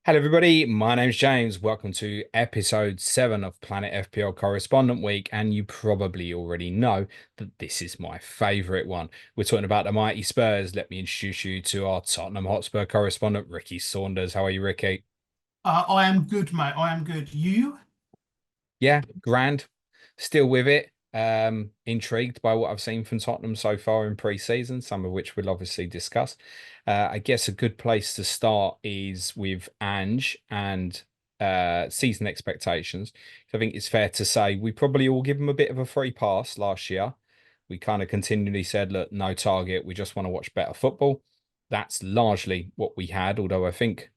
Hello, everybody. My name's James. Welcome to episode 7 of Planet FPL Correspondent Week. And you probably already know that this is my favourite one. We're talking about the mighty Spurs. Let me introduce you to our Tottenham Hotspur correspondent, Ricky Saunders. How are you, Ricky? I am good, mate. I am good. You? Yeah, grand. Still with it. Intrigued by what I've seen from Tottenham so far in pre-season, some of which we'll obviously discuss. I guess a good place to start is with Ange and season expectations. I think it's fair to say we probably all give him a bit of a free pass last year. We kind of continually said, look, no target. We just want to watch better football. That's largely what we had, although I think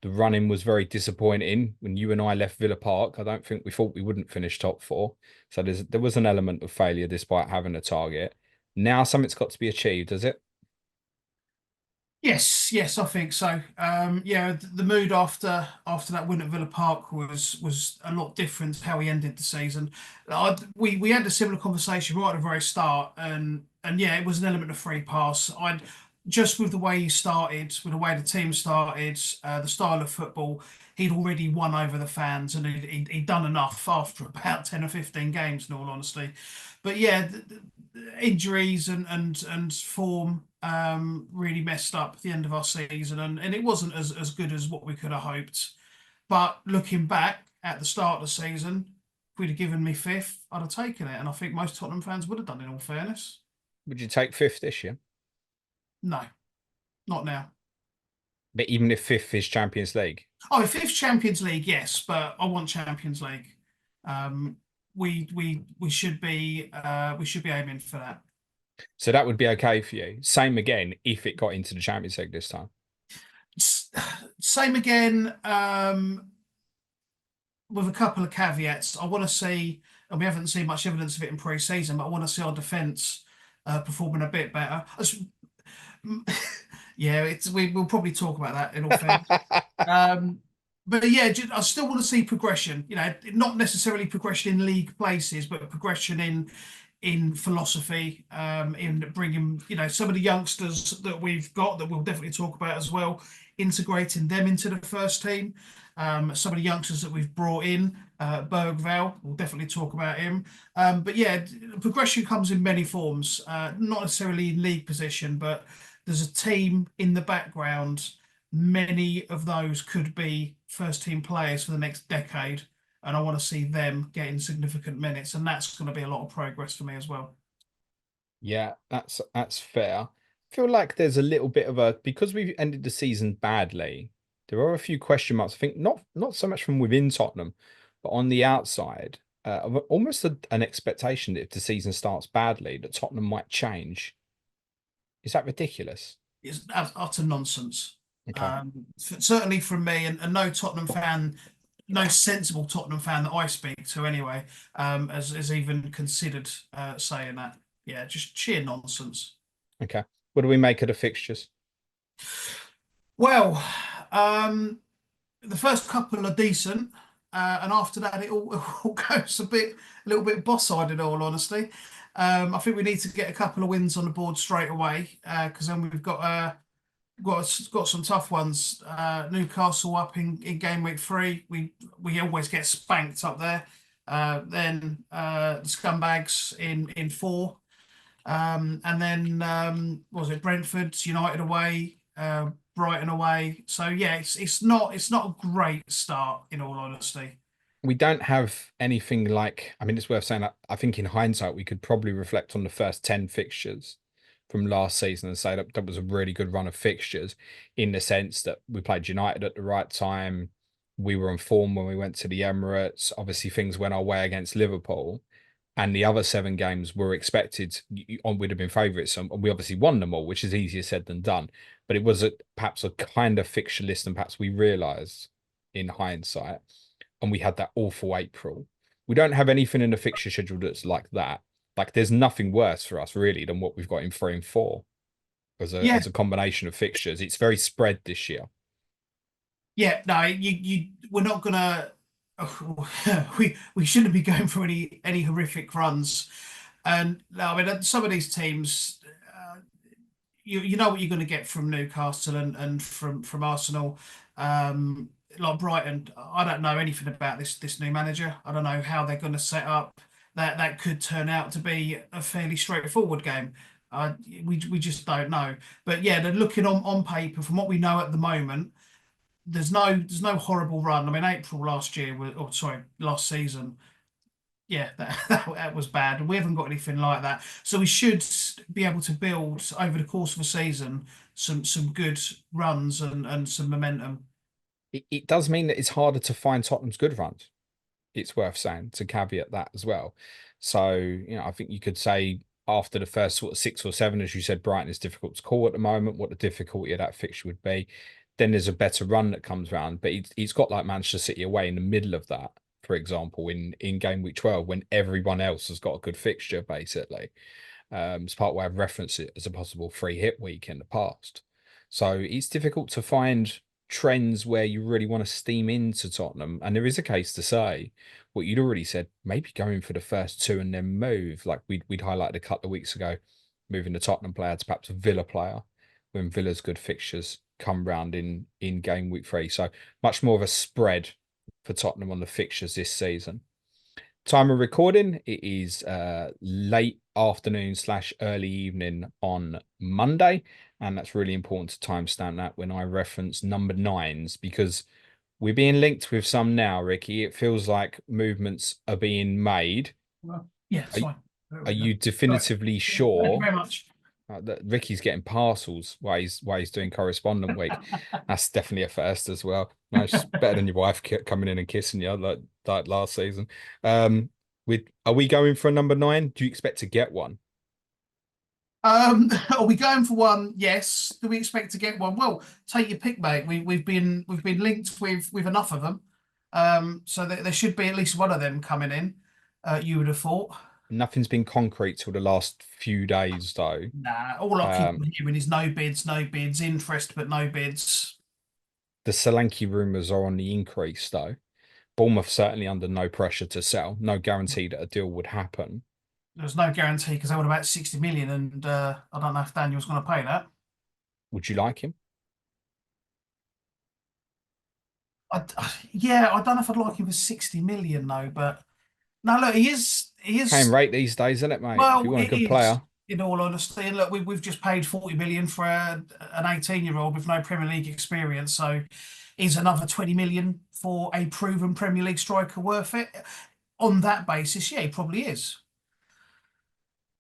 the running was very disappointing when you and I left Villa Park. I don't think we thought we wouldn't finish top four. So there was an element of failure despite having a target. Now something's got to be achieved, has it? Yes, I think so. Yeah, the mood after that win at Villa Park was a lot different to how we ended the season. We had a similar conversation right at the very start, and yeah, it was an element of free pass. I just with the way he started, with the way the team started, the style of football, he'd already won over the fans, and he'd done enough after about 10 or 15 games, in all honesty. But yeah, the injuries and form really messed up the end of our season, and it wasn't as good as what we could have hoped. But looking back at the start of the season, if we'd have given me fifth, I'd have taken it, and I think most Tottenham fans would have done, in all fairness. Would you take fifth this year? No, not now. But even if fifth is Champions League, Oh, fifth Champions League, yes, but I want Champions League. Um, we should be aiming for that. so that would be okay for you. Same again if it got into the Champions League this time. S- Same again. With a couple of caveats. I want to see, and we haven't seen much evidence of it in pre-season, but I want to see our defence performing a bit better. Yeah, we'll probably talk about that in all fairness. Um, but yeah, I still want to see progression. Not necessarily progression in league places, but progression in philosophy, in bringing some of the youngsters that we've got that we'll definitely talk about as well, integrating them into the first team. Some of the youngsters that we've brought in, Bergvall, we'll definitely talk about him. But yeah, progression comes in many forms, not necessarily in league position, but there's a team in the background. Many of those could be first team players for the next decade, and I want to see them getting significant minutes, and that's going to be a lot of progress for me as well. Yeah, that's fair. I feel like there's a little bit of a because we've ended the season badly. There are a few question marks. I think not so much from within Tottenham, but on the outside, of almost an expectation that if the season starts badly, that Tottenham might change. Is that ridiculous? It's utter nonsense. Okay. Certainly from me, and no Tottenham fan, no sensible Tottenham fan that I speak to anyway, has even considered saying that. Yeah, just sheer nonsense. Okay. What do we make of the fixtures? Well, um, the first couple are decent, and after that, it all, all goes a little bit boss-eyed, in all honesty. I think we need to get a couple of wins on the board straight away, because then we've got some tough ones. Newcastle up in game week 3. We always get spanked up there. Then the scumbags in 4. And then what was it, Brentford, United away, Brighton away. So yeah, it's not a great start, in all honesty. We don't have anything like, I mean, it's worth saying that I think in hindsight, we could probably reflect on the first 10 fixtures from last season and say that that was a really good run of fixtures in the sense that we played United at the right time. We were on form when we went to the Emirates. Obviously, things went our way against Liverpool. And the other 7 games were expected, we'd have been favourites. And we obviously won them all, which is easier said than done. But it was perhaps a kind of fixture list than perhaps we realised in hindsight, and we had that awful April. We don't have anything in the fixture schedule that's like that. Like there's nothing worse for us really than what we've got in 3 and 4 Yeah, as a combination of fixtures. It's very spread this year. yeah, no, we're not gonna. We shouldn't be going for any horrific runs. And no, I mean, some of these teams, you know what you're going to get from Newcastle and from Arsenal. like Brighton, I don't know anything about this new manager. I don't know how they're going to set up. That could turn out to be a fairly straightforward game. We just don't know. But yeah, they're looking on paper from what we know at the moment. There's no horrible run. I mean, April last year was, or sorry, last season. Yeah, that was bad. We haven't got anything like that. So we should be able to build over the course of a season some good runs and some momentum. It does mean that it's harder to find Tottenham's good runs. It's worth saying to caveat that as well. So, I think you could say after the first sort of 6 or 7, as you said, Brighton is difficult to call at the moment, what the difficulty of that fixture would be. Then there's a better run that comes around, but he's got like Manchester City away in the middle of that, for example, in game week 12, when everyone else has got a good fixture, basically. It's part why I've referenced it as a possible free hit week in the past. So it's difficult to find trends where you really want to steam into Tottenham. And there is a case to say what you'd already said, maybe going for the first two and then move, like we'd highlighted a couple of weeks ago, moving the Tottenham player to perhaps a Villa player when Villa's good fixtures come round in game week 3. So much more of a spread for Tottenham on the fixtures this season. Time of recording, it is late afternoon / early evening on Monday. And that's really important to timestamp that when I reference number 9s, because we're being linked with some now, Ricky. It feels like movements are being made. Well, yeah, it's Are, fine. are you Right. definitively Thank you sure very much. that Ricky's getting parcels while he's doing correspondent week? That's definitely a first as well. Nice, better than your wife coming in and kissing you like last season. Are we going for a number 9? Do you expect to get one? Are we going for one? Yes. Do we expect to get one? Well, take your pick, mate. We've been linked with enough of them. So there should be at least one of them coming in. You would have thought. Nothing's been concrete till the last few days, though. Nah, all I keep Um, hearing is no bids, no bids, interest, but no bids. the Solanke rumours are on the increase, though. Bournemouth certainly under no pressure to sell. No guarantee that a deal would happen. There's no guarantee because they want about 60 million, and I don't know if Daniel's going to pay that. Would you like him? Yeah, I don't know if I'd like him for 60 million though, but no, look, he is. He Paying is. rate these days, isn't it, mate? If you Well, want a it good is, player, in all honesty. And look, we've just paid 40 million for an 18-year-old with no Premier League experience. So is another 20 million for a proven Premier League striker worth it? On that basis, yeah, he probably is.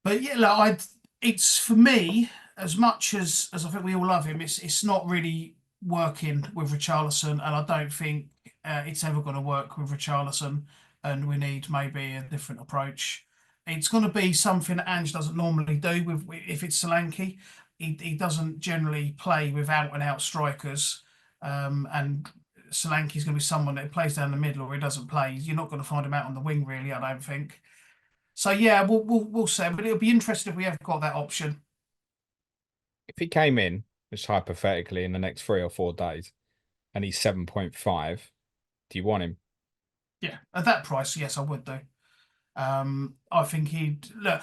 But yeah, look, it's for me, as much as I think we all love him, it's not really working with Richarlison, and I don't think it's ever going to work with Richarlison, and we need maybe a different approach. It's going to be something that Ange doesn't normally do with if it's Solanke. He doesn't generally play with out and out strikers, and Solanke's going to be someone that plays down the middle or he doesn't play. You're not going to find him out on the wing, really, I don't think. So yeah, we'll see. But it'll be interesting if we have got that option. if he came in, just hypothetically, in the next 3 or 4 days, and he's 7.5, do you want him? Yeah, at that price, yes, I would do. I think he'd look.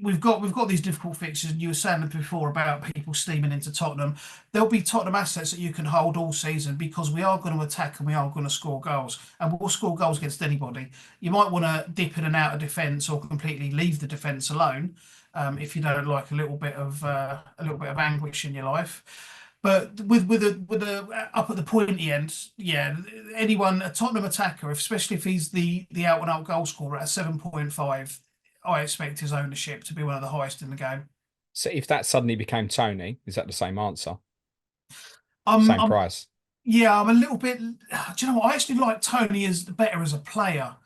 We've got these difficult fixtures, and you were saying before about people steaming into Tottenham. There'll be Tottenham assets that you can hold all season because we are going to attack and we are going to score goals, and we'll score goals against anybody. You might want to dip in and out of defence or completely leave the defence alone if you don't like a little bit of anguish in your life. But with a up at the pointy end, yeah, anyone a Tottenham attacker, especially if he's the out and out goal scorer at 7.5. I expect his ownership to be one of the highest in the game. So if that suddenly became Tony, is that the same answer? Um, Same I'm, price? yeah, I'm a little bit. Do you know what? I actually like Tony as better as a player.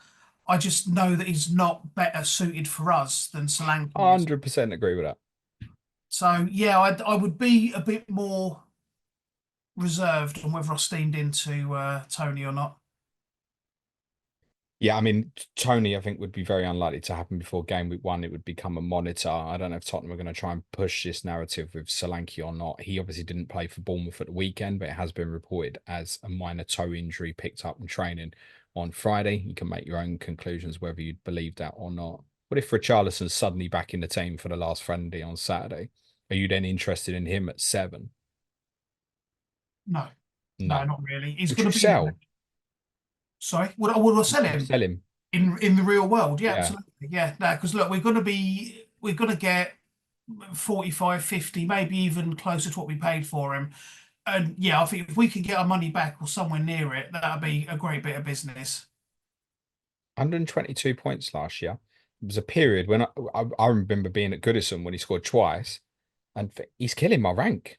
I just know that he's not better suited for us than Solanke is. 100% agree with that. So yeah, I would be a bit more reserved on whether I steamed into Tony or not. Yeah, I mean, Tony, I think, would be very unlikely to happen before game week 1. It would become a monitor. I don't know if Tottenham are going to try and push this narrative with Solanke or not. He obviously didn't play for Bournemouth at the weekend, but it has been reported as a minor toe injury picked up in training on Friday. You can make your own conclusions whether you'd believe that or not. What if Richarlison's suddenly back in the team for the last friendly on Saturday? Are you then interested in him at 7? No. No, No. not really. He's Would going you to be in. sell? Sorry, would I sell Would you him sell him? in the real world? Yeah, Yeah. absolutely. Yeah, no, because look, we're going to get 45, 50, maybe even closer to what we paid for him. And yeah, I think if we can get our money back or somewhere near it, that'd be a great bit of business. 122 points last year. There was a period when I remember being at Goodison when he scored twice, and he's killing my rank.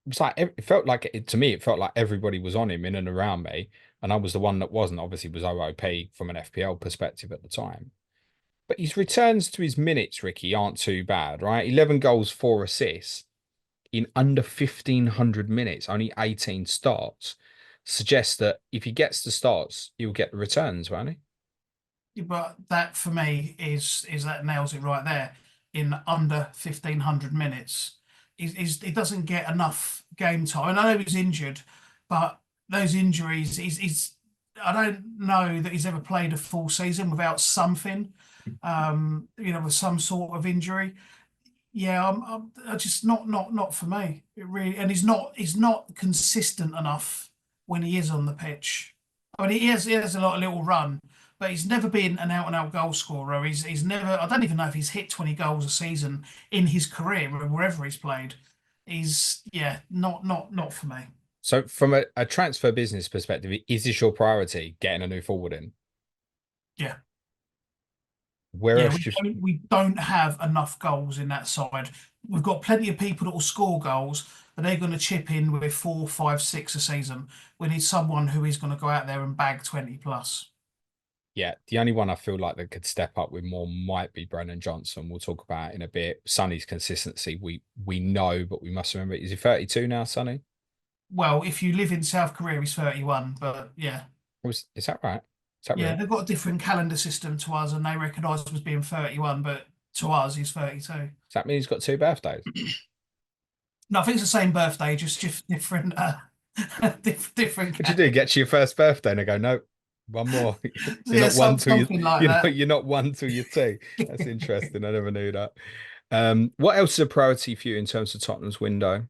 It's like it felt like to me, it felt like everybody was on him in and around me, and I was the one that wasn't. Obviously, was OOP from an FPL perspective at the time. But his returns to his minutes, Ricky, aren't too bad, right? 11 goals, 4 assists in under 1,500 minutes, only 18 starts, suggests that if he gets the starts, he'll get the returns, won't he? But that for me is that nails it right there. In under 1,500 minutes, he doesn't get enough game time. And I know he's injured, but those injuries, I don't know that he's ever played a full season without something, with some sort of injury. Yeah, I just not for me. It really, and he's not consistent enough when he is on the pitch. I mean, he has a lot of little run, but he's never been an out and out goal scorer. He's never. I don't even know if he's hit 20 goals a season in his career wherever he's played. He's yeah, not for me. So, from a transfer business perspective, is this your priority, getting a new forward in? Yeah. Where Yeah, else we just don't, we don't have enough goals in that side. We've got plenty of people that will score goals, but they're going to chip in with four, five, six a season. We need someone who is going to go out there and bag 20 plus. yeah, the only one I feel like that could step up with more might be Brennan Johnson. We'll talk about in a bit. Sonny's consistency, we know, but we must remember, is he 32 now, Sonny? Well, if you live in South Korea, he's 31, but yeah. Is that right? Is that Yeah, real? they've got a different calendar system to us and they recognise him as being 31, but to us, he's 32. Does that mean he's got two birthdays? No, I think it's the same birthday, just different, different. What do you do? Get to your first birthday and I go, no, one more. You're Yeah, not one till you something like that. you're not one till you're two. That's interesting. I never knew that. What else is a priority for you in terms of Tottenham's window?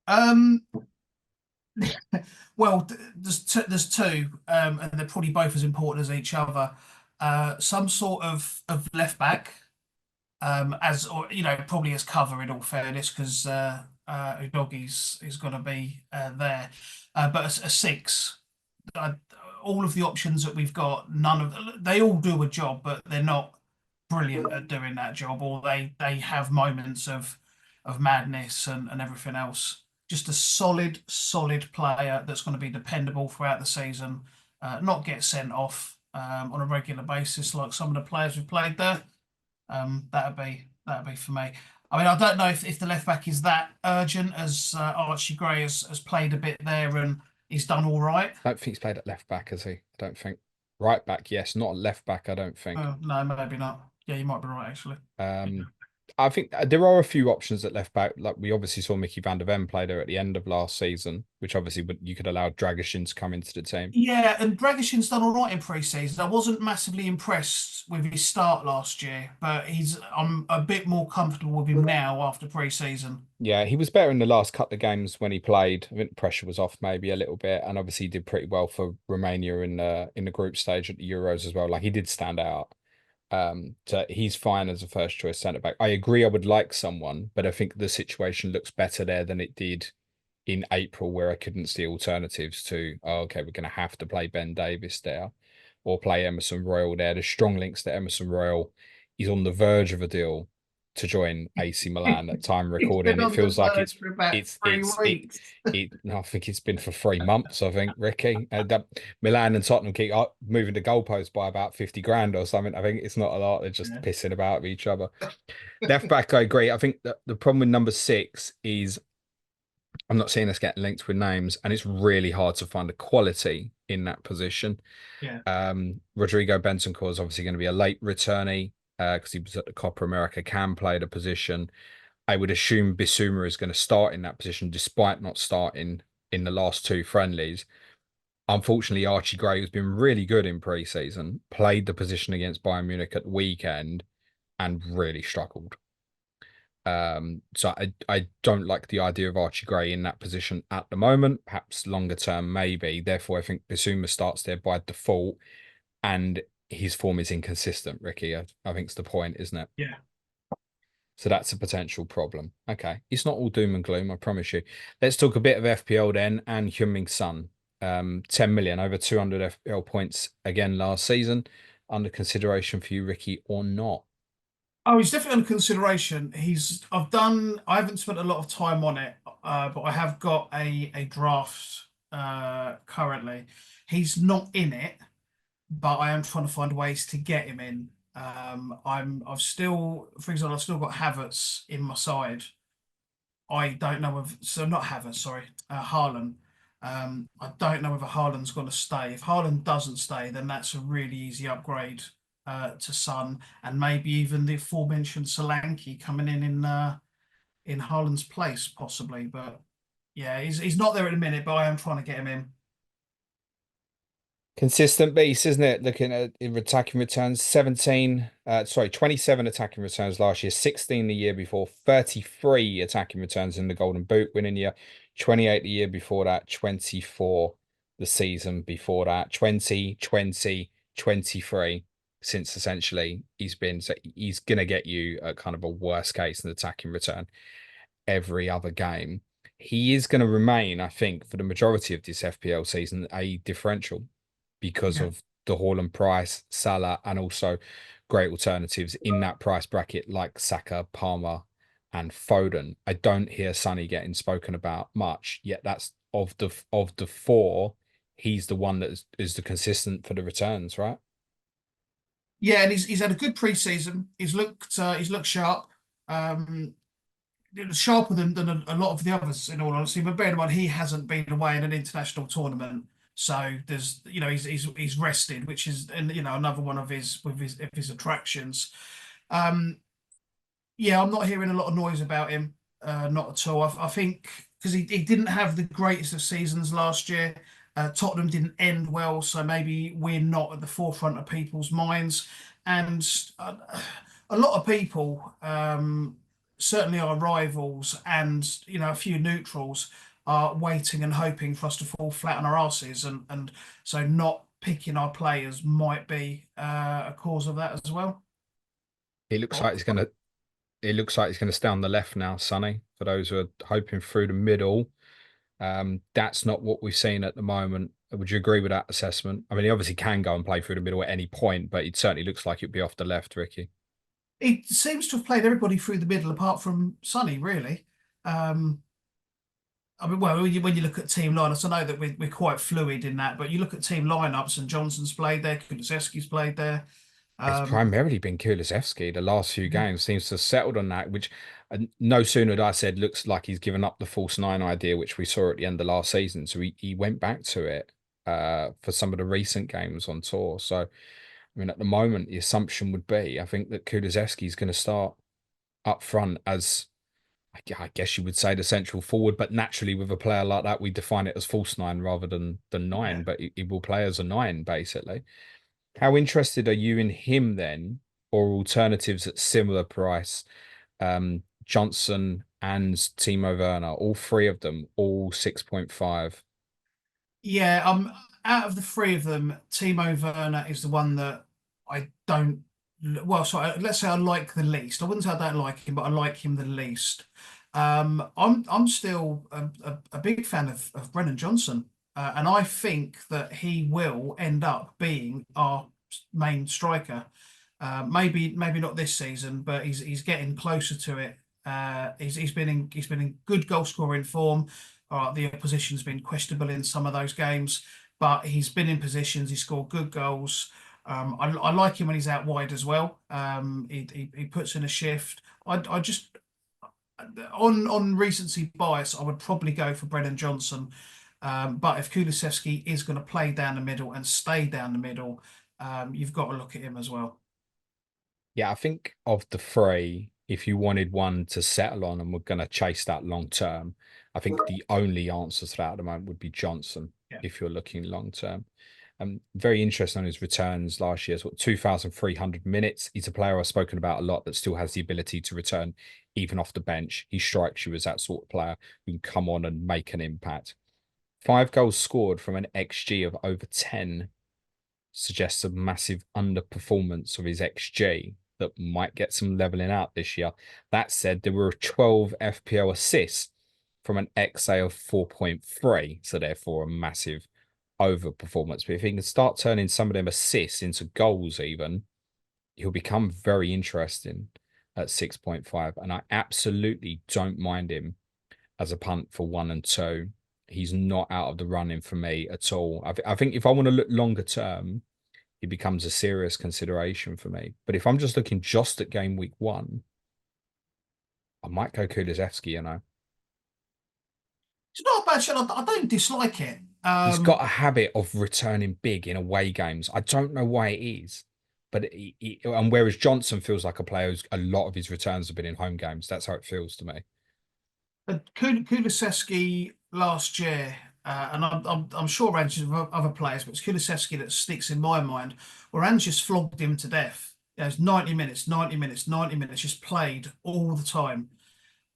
Um, well, there's two, and they're probably both as important as each other. Some sort of left back, as or probably as cover in all fairness, because Udogie's is going to be there, but a six. I, all of the options that we've got, none of they all do a job, but they're not brilliant at doing that job, or they have moments of madness and everything else. Just a solid player that's going to be dependable throughout the season, not get sent off on a regular basis like some of the players we've played there. That'd be for me. I mean, I don't know if the left back is that urgent as Archie Gray has played a bit there and he's done all right. I don't think he's played at left back, has he? I don't think. Right back, yes. Not left back, I don't think. Oh, no, maybe not. Yeah, you might be right actually. Yeah. Um, I think there are a few options at left back. Like we obviously saw Mickey van der Ven play there at the end of last season, which obviously you could allow Dragishin to come into the team. Yeah, and Dragishin's done all right in pre-season. I wasn't massively impressed with his start last year, but I'm a bit more comfortable with him now after pre-season. Yeah, he was better in the last couple of games when he played. I think the pressure was off maybe a little bit, and obviously he did pretty well for Romania in the group stage at the Euros as well. Like he did stand out. So he's fine as a first choice centre back. I agree. I would like someone, but I think the situation looks better there than it did in April, where I couldn't see alternatives to. Oh, okay, we're going to have to play Ben Davis there, or play Emerson Royal there. There's strong links to Emerson Royal. He's on the verge of a deal to join AC Milan at time He's recording. been It on the feels like verge for about it's three it's it weeks. no, I think it's been for 3 months. I think Ricky, Milan and Tottenham keep moving the goalposts by about 50 grand or something. I think it's not a lot. They're just Yeah. pissing about with each other. Left back, I agree. I think that the problem with number 6 is I'm not seeing us getting linked with names, and it's really hard to find a quality in that position. Yeah. Rodrigo Bentancur is obviously going to be a late returnee because he was at the Copa America, can play the position. I would assume Bissouma is going to start in that position, despite not starting in the last two friendlies. Unfortunately, Archie Gray, who's been really good in pre-season, played the position against Bayern Munich at the weekend and really struggled. So I don't like the idea of Archie Gray in that position at the moment. Perhaps longer term, maybe. Therefore, I think Bissouma starts there by default, and his form is inconsistent. Ricky, I think it's the point, isn't it? Yeah. So that's a potential problem. Okay, it's not all doom and gloom, I promise you. Let's talk a bit of FPL then, and Heung-Min Son. 10 million, over 200 FPL points again last season. Under consideration for you, Ricky, or not? Oh, he's definitely under consideration. I haven't spent a lot of time on it, but I have got a draft currently. He's not in it, but I am trying to find ways to get him in. I've still, for example, I've still got Havertz in my side. I don't know if, so not Havertz, sorry, Haaland. I don't know whether Haaland's going to stay. If Haaland doesn't stay, then that's a really easy upgrade to Son, and maybe even the aforementioned Solanke coming in Haaland's place, possibly. But yeah, he's not there at the minute, but I am trying to get him in. Consistent beast, isn't it? Looking at attacking returns, 27 attacking returns last year, 16 the year before, 33 attacking returns in the Golden Boot winning year, 28 the year before that, 24 the season before that, 20, 20, 23 since essentially so he's gonna get you a kind of a worst case in attacking return every other game. He is going to remain, I think, for the majority of this FPL season, a differential because Yeah. of the Haaland price, Salah, and also great alternatives in that price bracket like Saka, Palmer, and Foden. I don't hear Sonny getting spoken about much, yet that's of the four, he's the one that is the consistent for the returns, right? Yeah, and he's had a good pre-season. He's looked sharp. Sharper than a lot of the others, in all honesty. But bear in mind, he hasn't been away in an international tournament, so there's he's rested, which is and another one of his attractions. Um, yeah, I'm not hearing a lot of noise about him, not at all. I think because he didn't have the greatest of seasons last year. Tottenham didn't end well, so maybe we're not at the forefront of people's minds. And a lot of people, certainly our rivals and a few neutrals, are waiting and hoping for us to fall flat on our asses, and so not picking our players might be a cause of that as well. It looks like he's gonna stay on the left now, Sonny. For those who are hoping through the middle, that's not what we've seen at the moment. Would you agree with that assessment? I mean, he obviously can go and play through the middle at any point, but it certainly looks like it'd be off the left, Ricky. He seems to have played everybody through the middle apart from Sonny, really. Um, I mean, well, when you look at team lineups, I know that we're quite fluid in that, but you look at team lineups and Johnson's played there, Kulusevski's played there. It's Um, primarily been Kulusevski. The last few games seems to have settled on that, which no sooner had I said looks like he's given up the false nine idea, which we saw at the end of last season. So he went back to it for some of the recent games on tour. So, I mean, at the moment, the assumption would be I think that Kulusevski is going to start up front as I guess you would say the central forward, but naturally with a player like that, we define it as false nine rather than nine, yeah. but he will play as a nine basically. How interested are you in him then, or alternatives at similar price? Johnson and Timo Werner, all three of them, all 6.5. Yeah, out of the three of them, Timo Werner is the one that I don't. Well, sorry, let's say I like the least. I wouldn't say I don't like him, but I like him the least. I'm still a big fan of Brennan Johnson, and I think that he will end up being our main striker. Maybe not this season, but he's getting closer to it. He's been in good goal scoring form. The opposition's been questionable in some of those games, but he's been in positions. He scored good goals. I like him when he's out wide as well. He puts in a shift. I just on recency bias, I would probably go for Brennan Johnson. But if Kulusevski is going to play down the middle and stay down the middle, you've got to look at him as well. Yeah, I think of the three, if you wanted one to settle on and we're going to chase that long term, I think the only answer to that at the moment would be Johnson Yeah. if you're looking long term. Very interesting on his returns last year. So 2,300 minutes. He's a player I've spoken about a lot that still has the ability to return even off the bench. He strikes you as that sort of player who can come on and make an impact. 5 goals scored from an XG of over 10 suggests a massive underperformance of his XG that might get some leveling out this year. That said, there were 12 FPL assists from an XA of 4.3, so therefore a massive overperformance. But if he can start turning some of them assists into goals, even, he'll become very interesting at 6.5. And I absolutely don't mind him as a punt for 1 and 2. He's not out of the running for me at all. I think if I want to look longer term, he becomes a serious consideration for me. But if I'm just looking just at game week 1, I might go Kulusevski, you know. It's not a bad shot. I don't dislike it. He's got a habit of returning big in away games. I don't know why it is, but and whereas Johnson feels like a player who's a lot of his returns have been in home games. That's how it feels to me. Kulusevski last year, and I'm sure ranges of other players, but it's Kulusevski that sticks in my mind, where Ange just flogged him to death. It's 90 minutes, 90 minutes, 90 minutes, just played all the time.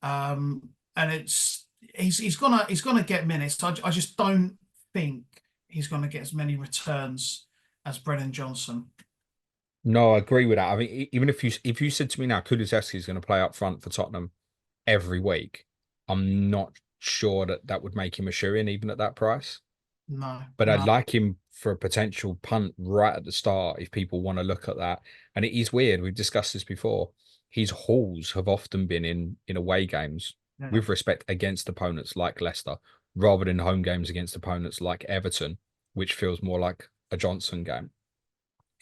And he's gonna get minutes. I just don't think he's gonna get as many returns as Brennan Johnson. No, I agree with that. I mean, even if you said to me now, Kulusevski is going to play up front for Tottenham every week, I'm not sure that that would make him a shoe-in even at that price. No, But I'd no. like him for a potential punt right at the start if people want to look at that. And it is weird. We've discussed this before. His hauls have often been in away games Yeah. with respect against opponents like Leicester, rather than home games against opponents like Everton, which feels more like a Johnson game.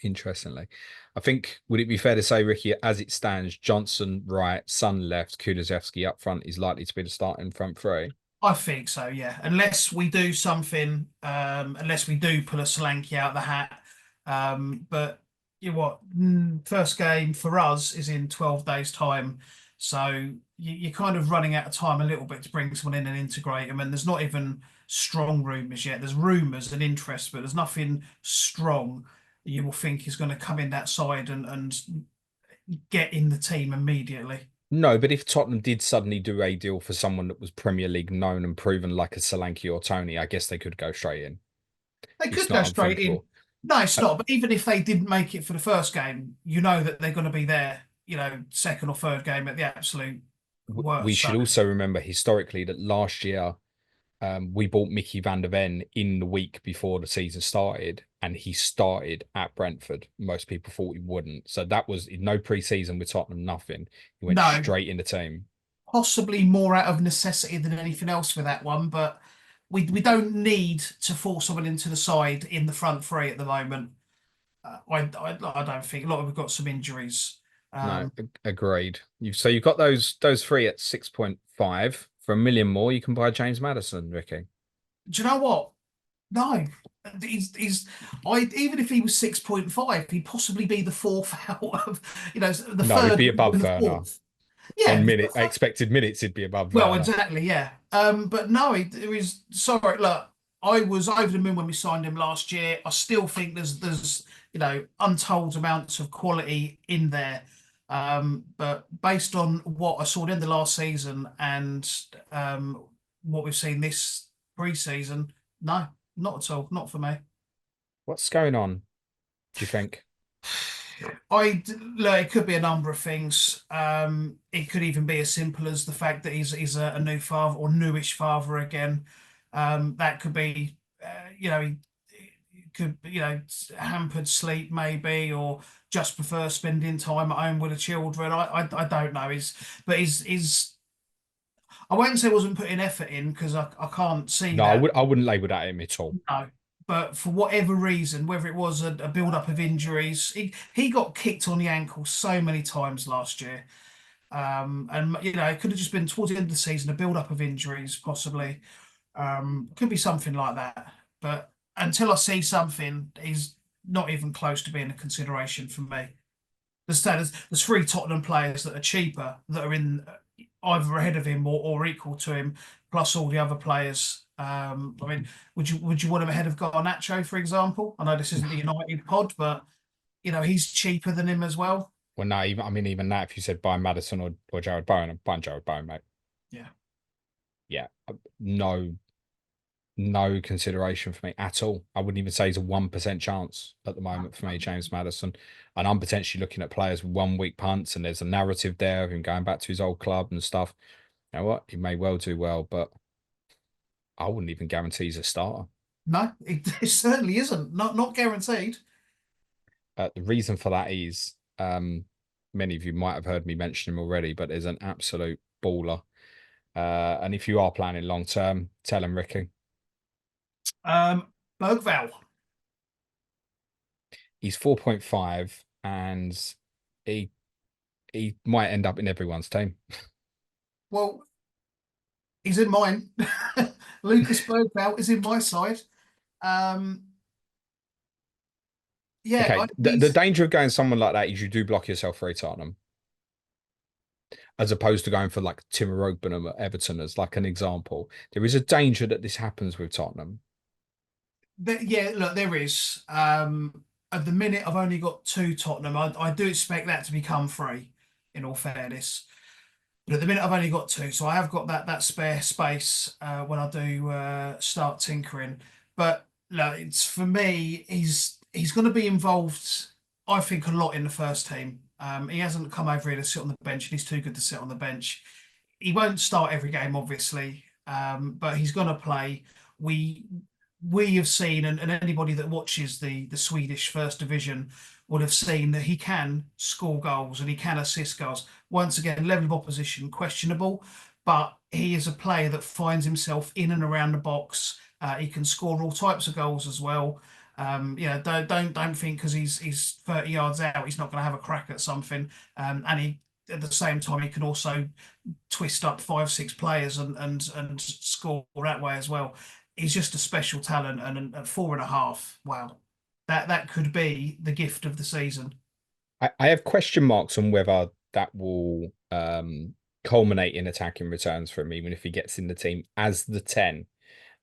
Interestingly, I think would it be fair to say, Ricky, as it stands, Johnson right, Son left, Kulusevski up front is likely to be the starting front three? I think so, yeah. Unless we do something, unless we do pull a Solanke out of the hat. But you know what? First game for us is in 12 days' time. So you're kind of running out of time a little bit to bring someone in and integrate them. And there's not even strong rumours yet. There's rumours and interest, but there's nothing strong you will think is going to come in that side and get in the team immediately. No, but if Tottenham did suddenly do a deal for someone that was Premier League known and proven like a Solanke or Tony, I guess they could go straight in. They It's could go not straight in. unthinkable. No, it's Uh, not. But even if they didn't make it for the first game, you know that they're going to be there, second or third game at the absolute we worst. So should also remember historically that last year we bought Mickey van der Ven in the week before the season started, and he started at Brentford. Most people thought he wouldn't. So that was no pre-season with Tottenham, nothing. He went no, straight in the team. possibly more out of necessity than anything else for that one. But we don't need to force someone into the side in the front three at the moment. I don't think a lot of we've got some injuries. No, Um, agreed. You've got those three at 6.5. For a million more, you can buy James Maddison, Ricky. do you know what? No, he's even if he was 6.5, he'd possibly be the fourth out of the No, he'd third be and above the Werner. fourth. On Yeah, expected minutes, he'd be above well, Werner. exactly, yeah. But no, it was sorry. Look, I was over the moon when we signed him last year. I still think there's untold amounts of quality in there. But based on what I saw in the last season and what we've seen this pre-season, no, not at all, not for me. What's going on, do you think? Look, it could be a number of things. It could even be as simple as the fact that he's a new father or newish father again. That could be, he could, hampered sleep maybe, or just prefer spending time at home with the children. I don't know. Is I won't say wasn't putting effort in because I can't see No, that. I wouldn't label that him at all. No. But for whatever reason, whether it was a build-up of injuries, he got kicked on the ankle so many times last year. And it could have just been towards the end of the season, a build-up of injuries, possibly. Could be something like that. But until I see something, he's not even close to being a consideration for me. There's 3 Tottenham players that are cheaper that are in either ahead of him or equal to him plus all the other players. I mean, would you want him ahead of Garnacho, for example? I know this isn't the United pod, but he's cheaper than him as well. Well, no, even that, if you said buy Maddison or Jared Bowen, I'm buying Jared Bowen, mate. Yeah. Yeah, no, no consideration for me at all. I wouldn't even say he's a 1% chance at the moment for me, James Maddison. And I'm potentially looking at players with 1 week punts, and there's a narrative there of him going back to his old club and stuff. You know what? He may well do well, but I wouldn't even guarantee he's a starter. No, it certainly isn't. Not guaranteed. The reason for that is many of you might have heard me mention him already, but there's an absolute baller. And if you are planning long term, tell him, Ricky. Bergvall. He's 4.5 and he he might end up in everyone's team. Well, he's in mine. Lucas Bergvall is in my side. Um, yeah, Okay, the danger of going someone like that is you do block yourself for a Tottenham, as opposed to going for like Timo Rogbottom at Everton as like an example. There is a danger that this happens with Tottenham. yeah, look, there is. At the minute, I've only got two Tottenham. I do expect that to become free, in all fairness. But at the minute, I've only got two, so I have got that spare space when I do start tinkering. But look, it's for me, he's going to be involved, I think, a lot in the first team. He hasn't come over here to sit on the bench, and he's too good to sit on the bench. He won't start every game, obviously, but he's going to play. We we have seen, and anybody that watches the Swedish First Division will have seen that he can score goals and he can assist goals. Once again, level of opposition questionable, but he is a player that finds himself in and around the box. He can score all types of goals as well. Don't think because he's 30 yards out, he's not going to have a crack at something. And he at the same time he can also twist up 5, 6 players and score that way as well. He's just a special talent, and at 4.5, wow, that could be the gift of the season. I have question marks on whether that will culminate in attacking returns for him, even if he gets in the team as the 10.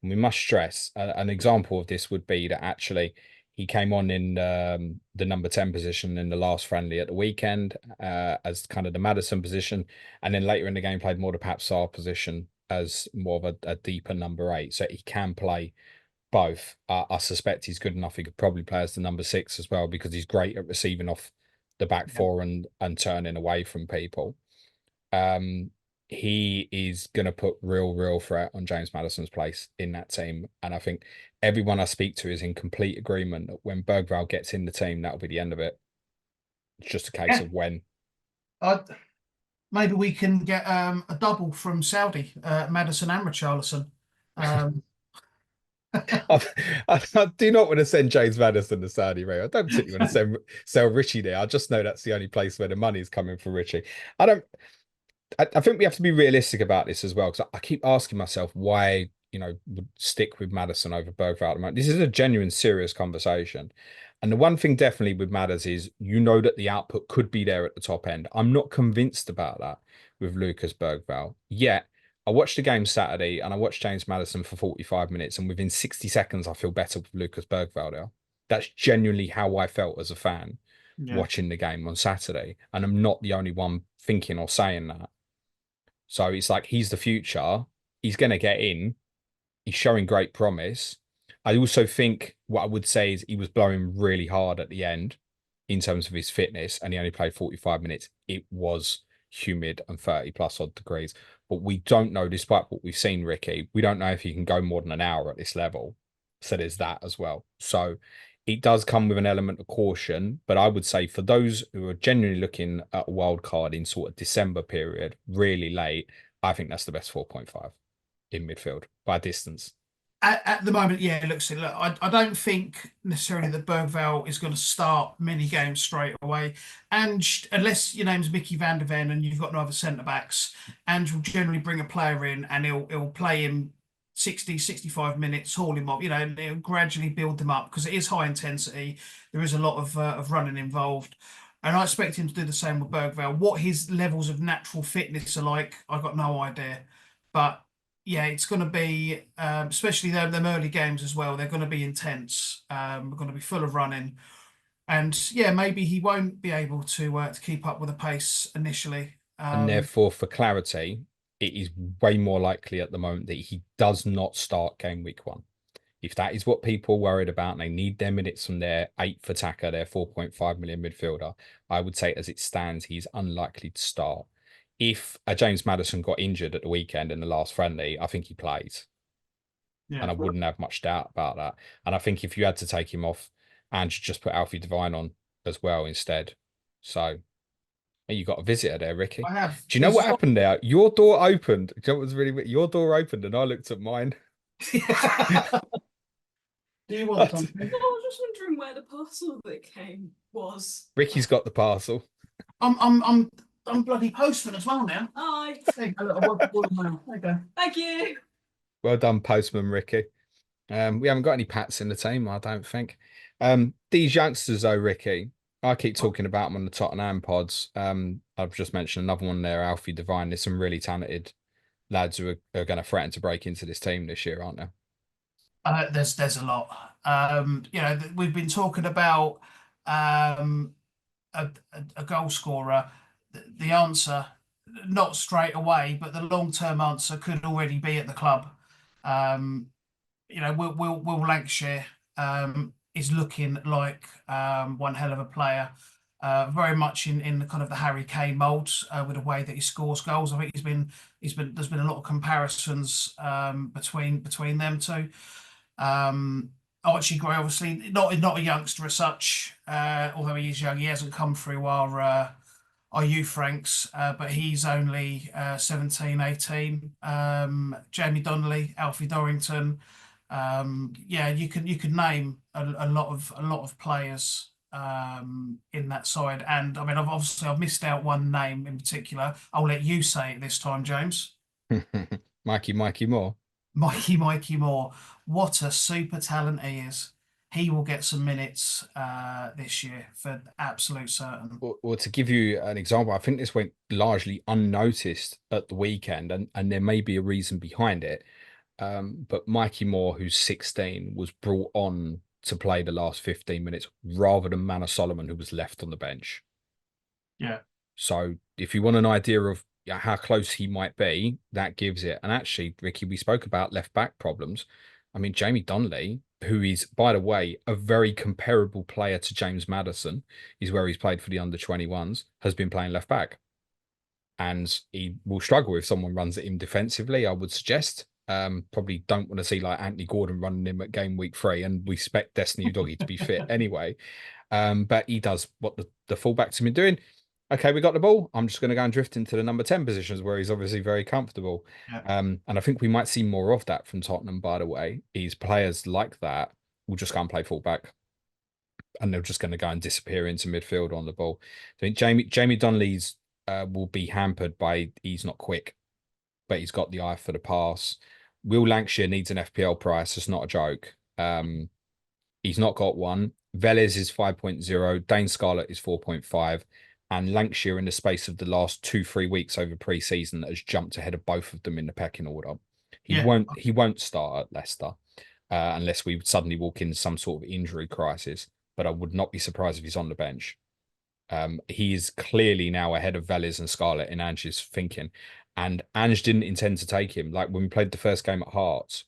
And we must stress an example of this would be that actually he came on in the number 10 position in the last friendly at the weekend as kind of the Maddison position. And then later in the game played more the Pap Sarr position as more of a deeper number 8. So he can play both. I suspect he's good enough. He could probably play as the number 6 as well because he's great at receiving off the back Yeah. four and turning away from people. He is going to put real threat on James Maddison's place in that team. And I think everyone I speak to is in complete agreement that when Bergvall gets in the team, that'll be the end of it. It's just a case Yeah. of when. Maybe we can get a double from Saudi, Maddison and Richarlison. Um, I do not want to send James Maddison to Saudi Arabia. I don't particularly want to sell Richie there. I just know that's the only place where the money is coming for Richie. I think we have to be realistic about this as well, because I keep asking myself why, would stick with Maddison over Bergvall at the moment. This is a genuine, serious conversation. And the one thing definitely with Madders is that the output could be there at the top end. I'm not convinced about that with Lucas Bergvall. Yet, I watched the game Saturday and I watched James Maddison for 45 minutes, and within 60 seconds, I feel better with Lucas Bergvall there. That's genuinely how I felt as a fan yeah. watching the game on Saturday. And I'm not the only one thinking or saying that. So it's like he's the future. He's going to get in. He's showing great promise. I also think what I would say is he was blowing really hard at the end in terms of his fitness, and he only played 45 minutes. It was humid and 30 plus odd degrees. But we don't know, despite what we've seen, Ricky, we don't know if he can go more than an hour at this level. So there's that as well. So it does come with an element of caution, but I would say for those who are genuinely looking at a wild card in sort of December period, really late, I think that's the best 4.5 in midfield by distance. At the moment, yeah, look, I don't think necessarily that Bergvall is going to start many games straight away. And unless your name's Mickey van der Ven and you've got no other centre backs, and will generally bring a player in and he'll play him 60, 65 minutes, haul him up, and he'll gradually build them up because it is high intensity. There is a lot of running involved. And I expect him to do the same with Bergvall. What his levels of natural fitness are like, I've got no idea. But yeah, it's going to be, especially them early games as well. They're going to be intense. We're going to be full of running, and yeah, maybe he won't be able to keep up with the pace initially. And therefore, for clarity, it is way more likely at the moment that he does not start game week 1. If that is what people are worried about and they need their minutes from their 8th attacker, their 4.5 million midfielder, I would say as it stands, he's unlikely to start. If a James Maddison got injured at the weekend in the last friendly, I think he plays. And Yeah, I wouldn't have much doubt about that. And I think if you had to take him off, and just put Alfie Devine on as well instead. So you got a visitor there, Ricky. I have. Do you know There's what a lot. happened there? Your door opened. Do you know what was really weird? Your door opened and I looked at mine. Do you want What? something? I was just wondering where the parcel that came was. Ricky's got the parcel. I'm I'm I'm I'm bloody postman as well now. Hi. There you go, a little mail. There you go. Thank you. Well done, Postman Ricky. We haven't got any Pats in the team, I don't think. These youngsters, though, Ricky, I keep talking about them on the Tottenham pods. I've just mentioned another one there, Alfie Devine. There's some really talented lads who are going to threaten to break into this team this year, aren't there? There's a lot. We've been talking about a goal scorer. The answer, not straight away, but the long-term answer could already be at the club. Will Lancashire is looking like one hell of a player. Very much in the kind of the Harry Kane mould with the way that he scores goals. I think there's been a lot of comparisons between them two. Archie Gray, obviously not a youngster as such, although he is young. He hasn't come through our youth ranks, but he's only 17, 18. Jamie Donnelly, Alfie Dorrington. Yeah, you could name a lot of players in that side. And I mean, I've missed out one name in particular. I'll let you say it this time, James. Mikey Moore. Mikey Moore. What a super talent he is. He will get some minutes this year for absolute certain. Or to give you an example, I think this went largely unnoticed at the weekend, and there may be a reason behind it. But Mikey Moore, who's 16, was brought on to play the last 15 minutes rather than Manor Solomon, who was left on the bench. Yeah. So if you want an idea of how close he might be, that gives it. And actually, Ricky, we spoke about left back problems. I mean, Jamie Donnelly, who is, by the way, a very comparable player to James Maddison, is where he's played for the under-21s, has been playing left back. And he will struggle if someone runs at him defensively, I would suggest. Probably don't want to see like Anthony Gordon running him at game week 3, and we expect Destiny Doggy to be fit anyway. But he does what the fullbacks have been doing. Okay, we got the ball. I'm just going to go and drift into the number 10 positions where he's obviously very comfortable. Yeah. And I think we might see more of that from Tottenham, by the way. Is players like that will just go and play fullback, and they're just going to go and disappear into midfield on the ball. I think Jamie Donnelly's will be hampered by he's not quick, but he's got the eye for the pass. Will Lancashire needs an FPL price. It's not a joke. He's not got one. Velez is 5.0. Dane Scarlett is 4.5. And Lancashire, in the space of the last 2-3 weeks over pre-season, has jumped ahead of both of them in the pecking order. He won't start at Leicester unless we suddenly walk into some sort of injury crisis. But I would not be surprised if he's on the bench. He is clearly now ahead of Velez and Scarlett in Ange's thinking. And Ange didn't intend to take him. Like when we played the first game at Hearts,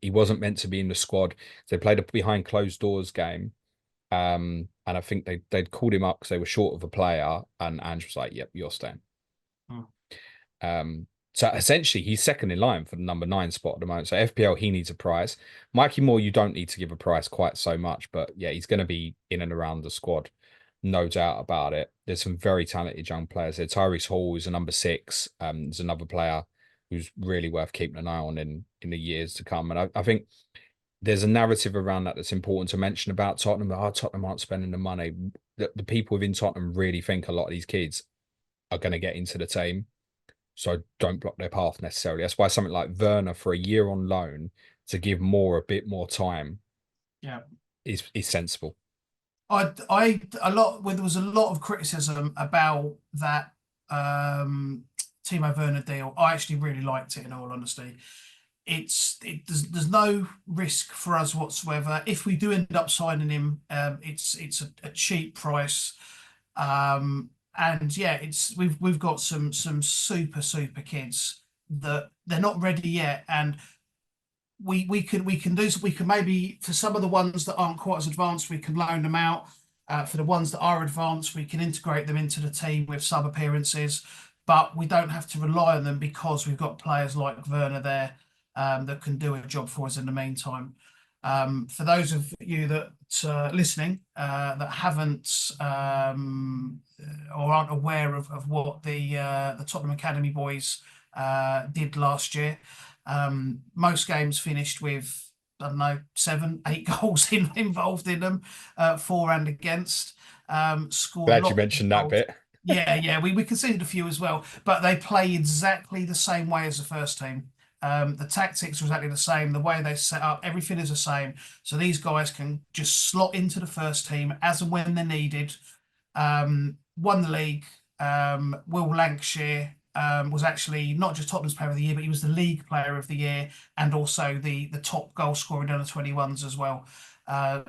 he wasn't meant to be in the squad. They played a behind closed doors game. And I think they'd called him up because they were short of a player, and Ange was like, "Yep, you're staying." So essentially, he's second in line for the number 9 spot at the moment. So FPL, he needs a price. Mikey Moore, you don't need to give a price quite so much, but yeah, he's going to be in and around the squad, no doubt about it. There's some very talented young players there. Tyrese Hall is a number 6. There's another player who's really worth keeping an eye on in the years to come. And I think there's a narrative around that that's important to mention about Tottenham. Tottenham aren't spending the money. The people within Tottenham really think a lot of these kids are going to get into the team. So don't block their path necessarily. That's why something like Werner for a year on loan to give Moore a bit more time is sensible. There was a lot of criticism about that Timo Werner deal, I actually really liked it. In all honesty, there's no risk for us whatsoever. If we do end up signing him, it's a cheap price. And yeah, we've got some super kids that they're not ready yet, and we can maybe, for some of the ones that aren't quite as advanced, we can loan them out. For the ones that are advanced, we can integrate them into the team with sub appearances, but we don't have to rely on them because we've got players like Werner there, that can do a job for us in the meantime. For those of you that listening, that haven't, or aren't aware of what the Tottenham Academy boys did last year, most games finished with, I don't know, 7, 8 goals involved in them, for and against. Scored Glad you lots of mentioned that goals. bit. Yeah, we conceded a few as well, but they play exactly the same way as the first team. The tactics are exactly the same. The way they set up, everything is the same. So these guys can just slot into the first team as and when they're needed. Won the league. Will Lancashire was actually not just Tottenham's Player of the Year, but he was the League Player of the Year and also the top goal scorer in under 21s as well.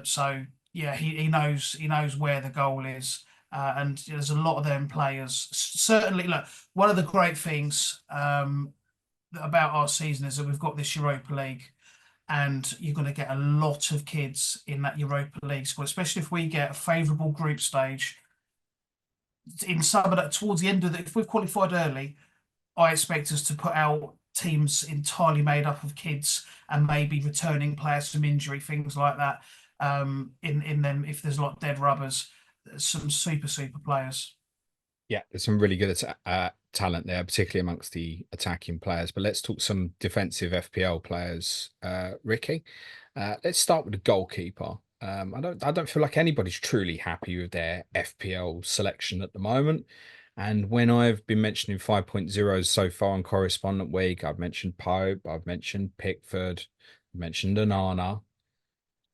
So yeah, he knows where the goal is. And there's a lot of them players. Certainly, look, one of the great things about our season is that we've got this Europa League, and you're going to get a lot of kids in that Europa League squad, especially if we get a favourable group stage. In some of that, towards the end of if we've qualified early, I expect us to put out teams entirely made up of kids and maybe returning players from injury, things like that. In them, if there's a lot of dead rubbers, some super players. Yeah, there's some really good talent there, particularly amongst the attacking players. But let's talk some defensive FPL players, Ricky. Let's start with the goalkeeper. I don't feel like anybody's truly happy with their FPL selection at the moment. And when I've been mentioning 5.0s so far on Correspondent Week, I've mentioned Pope, I've mentioned Pickford, I've mentioned Onana.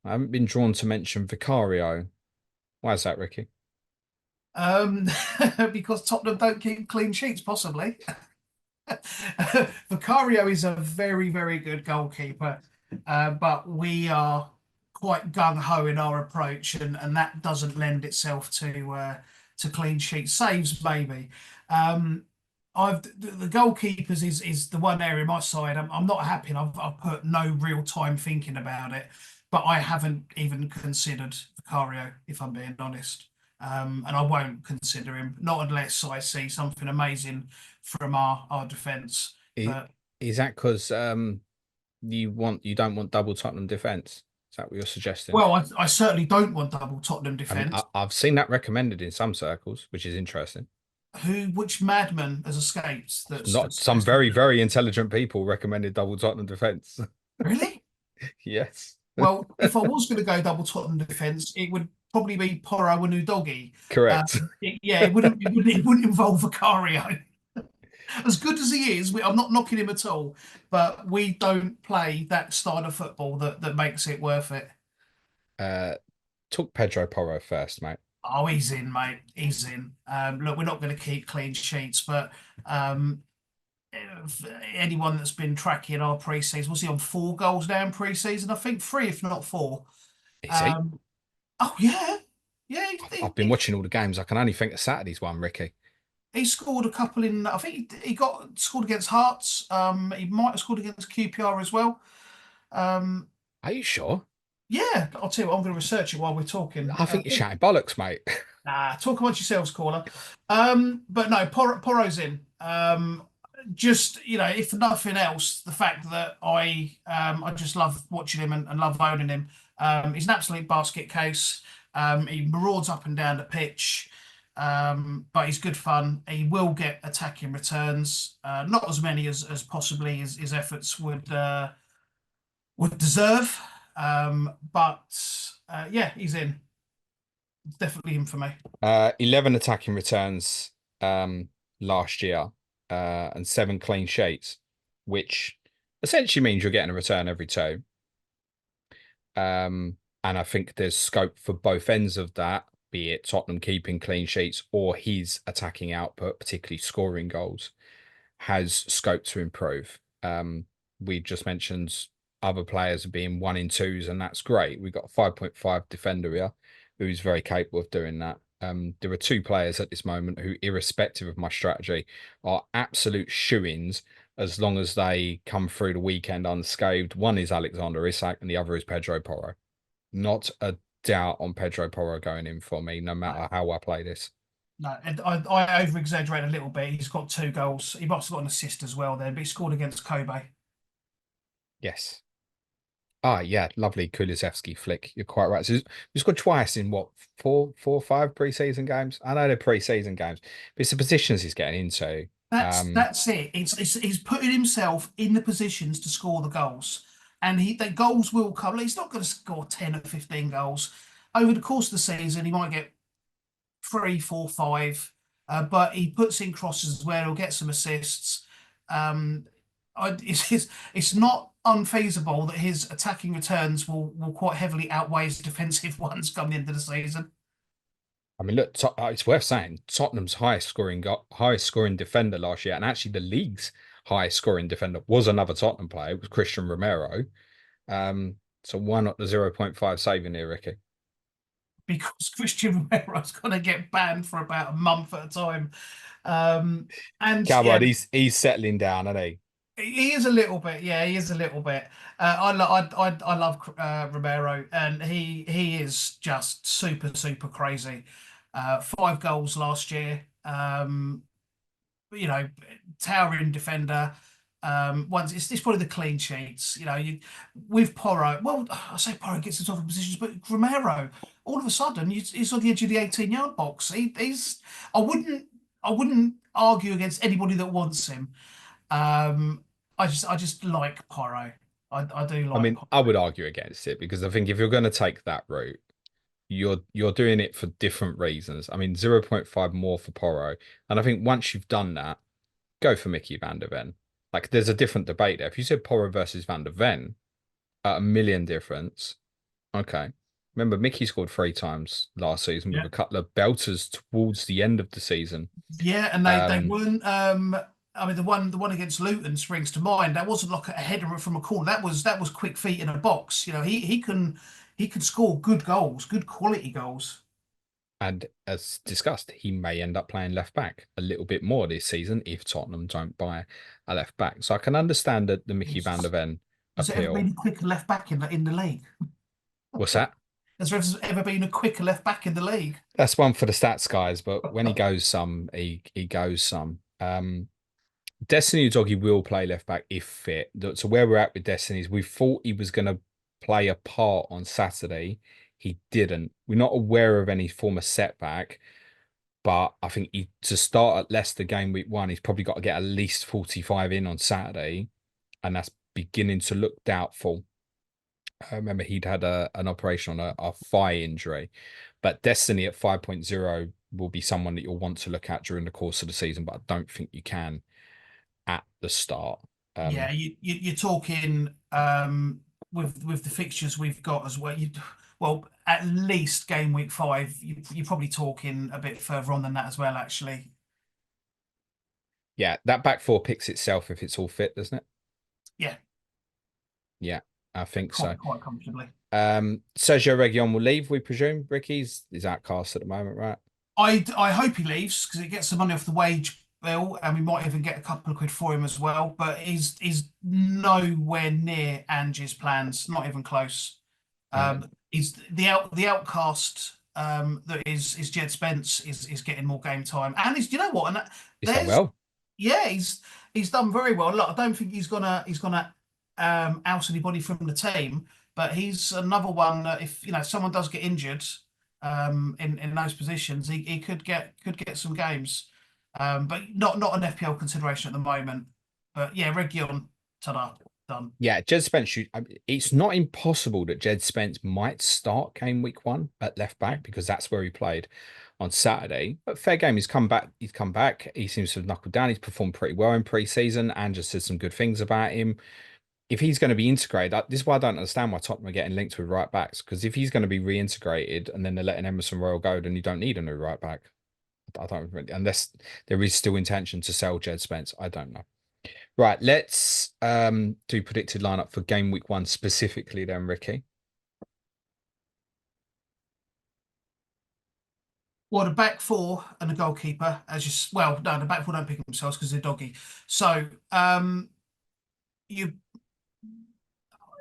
I haven't been drawn to mention Vicario. Why is that, Ricky? Because Tottenham don't keep clean sheets, possibly. Vicario is a very good goalkeeper, but we are quite gung ho in our approach, and that doesn't lend itself to clean sheet saves. Maybe the goalkeepers is the one area my side. I'm not happy, and I've put no real time thinking about it, but I haven't even considered Vicario, if I'm being honest. And I won't consider him, not unless I see something amazing from our defence. But Is that because you don't want double Tottenham defence? Is that what you're suggesting? well, I certainly don't want double Tottenham I mean, defence. I've seen that recommended in some circles, which is interesting. Which madman has escaped? Not some very intelligent people recommended double Tottenham defence. Really? Yes. Well, if I was going to go double Tottenham defence, it would probably be Porro and Udogie. Correct. It wouldn't involve Vicario. As good as he is, I'm not knocking him at all, but we don't play that style of football that makes it worth it. Took Pedro Porro first, mate. Oh, he's in, mate. He's in. Look, we're not going to keep clean sheets, but anyone that's been tracking our pre-season, was he on 4 goals down pre-season? I think 3, if not 4. Is he? Oh yeah, yeah. I've been watching all the games. I can only think of Saturday's one, Ricky. He scored a couple in. I think he got scored against Hearts. He might have scored against QPR as well. Are you sure? Yeah, I'll tell you what. I'm going to research it while we're talking. I think you're shouting bollocks, mate. Nah, talk amongst yourselves, caller. But no, Porro's in. Just if for nothing else, the fact that I just love watching him and love owning him. He's an absolute basket case. He marauds up and down the pitch, but he's good fun. He will get attacking returns, not as many as possibly his efforts would deserve. But yeah, he's in. It's definitely in for me. 11 attacking returns last year, and 7 clean sheets, which essentially means you're getting a return every 2. And I think there's scope for both ends of that, be it Tottenham keeping clean sheets or his attacking output, particularly scoring goals. has scope to improve. We just mentioned other players being 1 in 2s, and that's great. We've got a 5.5 defender here who's very capable of doing that. There are 2 players at this moment who, irrespective of my strategy, are absolute shoo-ins as long as they come through the weekend unscathed. One is Alexander Isak and the other is Pedro Porro. Not a doubt on Pedro Porro going in for me, no matter how I play this. No, and I over exaggerate a little bit. He's got 2 goals. He must have got an assist as well then, but he scored against Kobe. Yes. Ah, yeah, lovely Kulusevski flick. You're quite right. So he's scored twice in what, four or 5 pre-season games? I know they're pre-season games, but it's the positions he's getting into. That's it. It's he's putting himself in the positions to score the goals, and the goals will come. He's not going to score 10 or 15 goals over the course of the season. He might get 3, 4, 5, but he puts in crosses as well. He'll get some assists. It's not unfeasible that his attacking returns will quite heavily outweigh his defensive ones coming into the season. I mean, look, it's worth saying Tottenham's highest scoring defender last year, and actually the league's highest scoring defender was another Tottenham player. It was Christian Romero. So why not the 0.5 saving here, Ricky? Because Christian Romero's going to get banned for about a month at a time. And Come yeah, on, he's settling down, isn't he? he is a little bit. Yeah, he is a little bit. I love Romero, and he is just super crazy. 5 goals last year. You know, towering defender. Once it's probably the clean sheets. You know, with Porro. Well, I say Porro gets himself in positions, but Romero, all of a sudden, he's on the edge of the 18-yard box. He's. I wouldn't argue against anybody that wants him. I just like Porro. I do like. I mean, Porro. I would argue against it because I think if you're going to take that route, you're doing it for different reasons. I mean, 0.5 more for Porro, and I think once you've done that, go for Mickey van der Ven. Like, there's a different debate there. If you said Porro versus van der Ven, at a million difference, okay. Remember, Mickey scored 3 times last season with Yeah. a couple of belters towards the end of the season. Yeah, and they weren't. I mean, the one against Luton springs to mind. That wasn't like a header from a corner. That was quick feet in a box. You know, he can score good goals, good quality goals. And as discussed, he may end up playing left back a little bit more this season if Tottenham don't buy a left back. So I can understand the Mickey van der Ven Has there ever appeal. been a quicker left back in the league? What's that? Has there ever been a quicker left back in the league? That's one for the stats guys, but when he goes some, he goes some. Destiny Doggy will play left back if fit. So where we're at with Destiny is we thought he was going to play a part on Saturday. He didn't. We're not aware of any form of setback, but I think to start at Leicester game week 1, he's probably got to get at least 45 in on Saturday, and that's beginning to look doubtful. I remember he'd had an operation on a thigh injury, but Destiny at 5.0 will be someone that you'll want to look at during the course of the season, but I don't think you can at the start. Yeah, you're talking with the fixtures we've got as well. Well, at least game week 5, you're probably talking a bit further on than that as well, actually. Yeah, that back 4 picks itself if it's all fit, doesn't it? Yeah. Yeah, I think so. Quite comfortably. Sergio Reguilon will leave, we presume. Ricky's outcast at the moment, right? I hope he leaves because it gets some money off the wage bill, and we might even get a couple of quid for him as well. But he's nowhere near Angie's plans, not even close. He's the outcast that is Jed Spence is getting more game time, and you know what? And He's done well. Yeah, he's done very well. Look, I don't think he's gonna oust anybody from the team, but he's another one that if someone does get injured in those positions, he could get some games. But not an FPL consideration at the moment. But yeah, Reguilon, ta-da, done. Yeah, Jed Spence. It's not impossible that Jed Spence might start game week 1 at left back because that's where he played on Saturday. But fair game, he's come back. He seems to have knuckled down. He's performed pretty well in pre-season and just said some good things about him. If he's going to be integrated, this is why I don't understand why Tottenham are getting linked with right backs. Because if he's going to be reintegrated and then they're letting Emerson Royal go, then you don't need a new right back. I I don't really, unless there is still intention to sell Jed Spence. I don't know. Right, let's do predicted lineup for game week 1 specifically then, Ricky. Well, the back four and the goalkeeper, well, no, the back four don't pick themselves because they're doggy. So you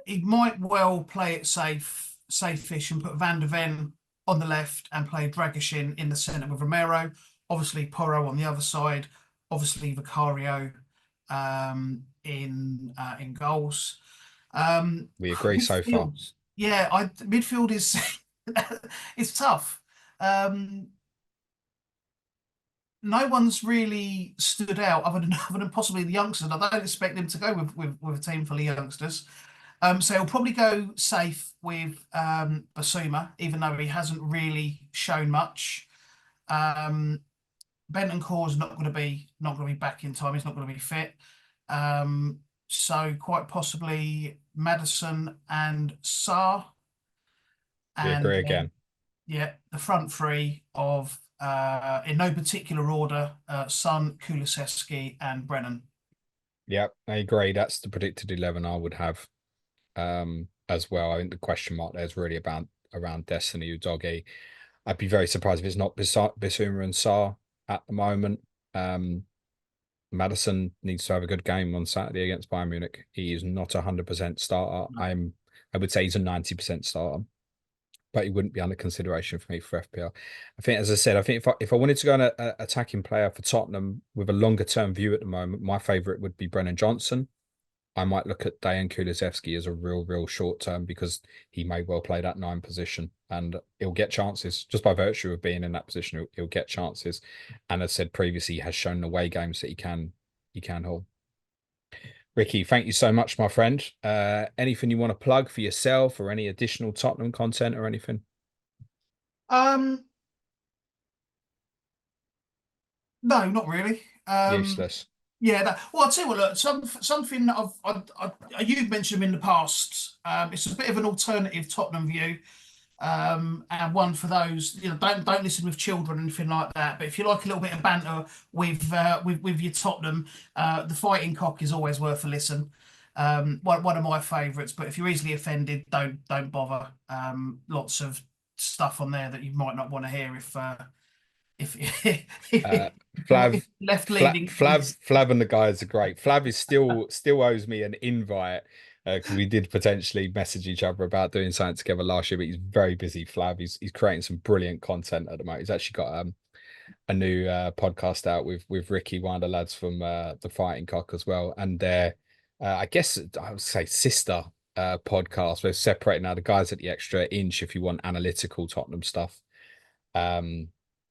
he might well play it safe-ish and put Van der Ven on the left and play Dragishin in the centre with Romero. Obviously, Porro on the other side. Obviously, Vicario in goals. We agree so far. Yeah, midfield is it's tough. No one's really stood out other than possibly the youngsters. I don't expect them to go with a team full of youngsters. So he'll probably go safe with Basuma, even though he hasn't really shown much. Bentancur's not going to be back in time. He's not going to be fit. So quite possibly Maddison and Sarr. We agree again. Yeah, the front three of in no particular order: Son, Kulusevski, and Brennan. Yep, I agree. That's the predicted 11 I would have as well. I think the question mark there is really about around Destiny Udogie. I'd be very surprised if it's not Bissouma and Sarr at the moment. Maddison needs to have a good game on Saturday against Bayern Munich. He is not 100% starter. I would say he's a 90% starter, but he wouldn't be under consideration for me for FPL. I think, as I said, I think if I wanted to go on an attacking player for Tottenham with a longer term view at the moment, my favourite would be Brennan Johnson. I might look at Dejan Kulusevski as a real short term because he may well play that 9 position and he'll get chances just by virtue of being in that position. He'll get chances, and as said previously, he has shown in away games that he can hold. Ricky, thank you so much, my friend. Anything you want to plug for yourself or any additional Tottenham content or anything? No, not really. Useless. Yeah, well, I'll tell you what, look, something that you've mentioned in the past. It's a bit of an alternative Tottenham view, and one for those, don't listen with children or anything like that. But if you like a little bit of banter with your Tottenham, the Fighting Cock is always worth a listen. One of my favourites. But if you're easily offended, don't bother. Lots of stuff on there that you might not want to hear if left leaning. Flav and the guys are great. Flav is still owes me an invite because we did potentially message each other about doing something together last year, but he's very busy. Flav, he's creating some brilliant content at the moment. He's actually got a new podcast out with Ricky, one of the lads from the Fighting Cock as well, and their I guess I would say sister podcast. We're separating now the guys at the Extra Inch if you want analytical Tottenham stuff.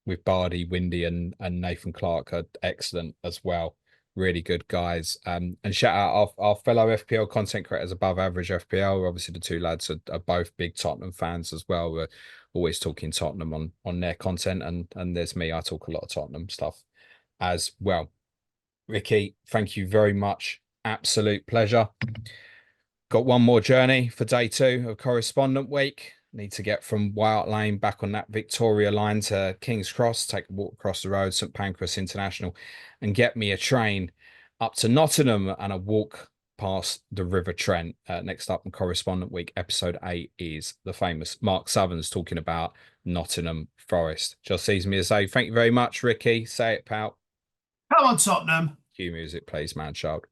With Bardi, Windy, and Nathan Clark are excellent as well. Really good guys. And shout out our fellow FPL content creators, Above Average FPL. Obviously, the two lads are both big Tottenham fans as well. We're always talking Tottenham on their content. And there's me. I talk a lot of Tottenham stuff as well. Ricky, thank you very much. Absolute pleasure. Got one more journey for day 2 of Correspondent Week. Need to get from White Hart Lane back on that Victoria line to King's Cross, take a walk across the road, St Pancras International, and get me a train up to Nottingham and a walk past the River Trent. Next up on Correspondent Week, episode 8 is the famous Mark Southerns talking about Nottingham Forest. Just sees me to say thank you very much, Ricky. Say it, pal. Come on, Tottenham. Cue music, please, man child.